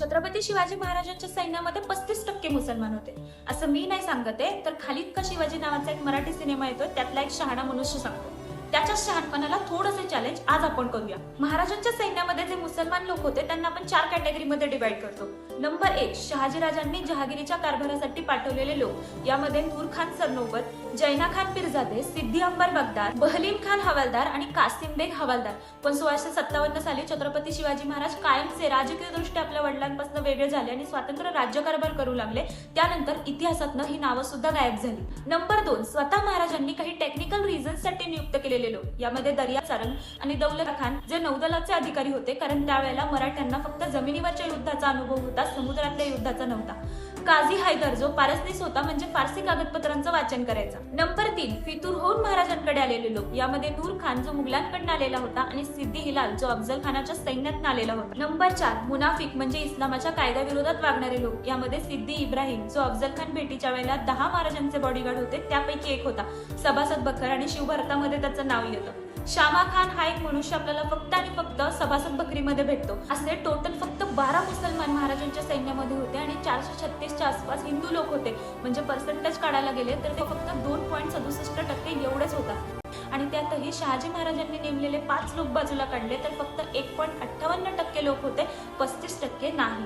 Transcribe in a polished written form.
छत्रपती शिवाजी महाराजांच्या सैन्यामध्ये 35% मुसलमान होते असं मी नाही सांगत आहे, तर खालिद का शिवाजी नावाचा एक मराठी सिनेमा येतो, त्यातला एक शहाणा मनुष्य सांगतो. त्याच्या शहाणपणाला थोडंसं चॅलेंज आज आपण करूया. महाराजांच्या सैन्यामध्ये जे मुसलमान लोक होते त्यांना आपण 4 कॅटेगरीमध्ये डिवाइड करतो. नंबर 1, शहाजीराजांनी जहागिरीच्या कारभारासाठी पाठवलेले लोक. यामध्ये नूर खान सरनोबत, जैना खान पीरजादे, सिद्धी अंबर बगदार, बहलीम खान हवालदार आणि कासिम बेग हवालदार. पण 1657 साली छत्रपती शिवाजी महाराज कायमचे राजकीय दृष्ट्या आपल्या वडिलांपासून वेगळे झाले आणि स्वतंत्र राज्यकारभार करू लागले. त्यानंतर इतिहासातनं ही नावं सुद्धा गायब झाली. नंबर 2, स्वतः महाराजांनी काही टेक्निकल रिझन्ससाठी नियुक्त केलेले लोक. यामध्ये दर्या सारंग आणि दौलत खान जे नौदलाचे अधिकारी होते, कारण त्यावेळेला मराठ्यांना फक्त जमिनीवरच्या युद्धाचा अनुभव होता, समुद्रातल्या युद्धाचा नव्हता. काझी हैदर जो पारसनीस होता, म्हणजे फारसी कागदपत्रांचं वाचन करायचा. नंबर 3, फितूर होऊन महाराजांकडे आलेले लोक. यामध्ये नूर खान जो मुघलांकडून आलेला होता आणि सिद्दी हिलाल जो अफजल खानाच्या सैन्यात आलेला होता. नंबर 4, मुनाफिक म्हणजे इस्लामाच्या कायद्याविरोधात वागणारे लोक. यामध्ये सिद्दी इब्राहिम जो अफजल खान भेटीच्या वेळेला 10 महाराजांचे बॉडीगार्ड होते, त्यापैकी एक होता. सभासद बकर आणि शिवभारतामध्ये त्याचं नाव येतं. शामा खान हा एक मनुष्य आपल्याला फक्त आणि फक्त सभासद बकरीमध्ये भेटतो. असे टोटल फक्त 12 मुसलमान महाराजांच्या सैन्यामध्ये होते आणि 436च्या आसपास हिंदू लोक होते. म्हणजे पर्सेंटेज काढायला गेले तर ते फक्त 2.67% एवढेच होतात. आणि त्यातही शहाजी महाराजांनी नेमलेले 5 लोक बाजूला काढले तर फक्त 1.58% लोक होते, 35% नाही.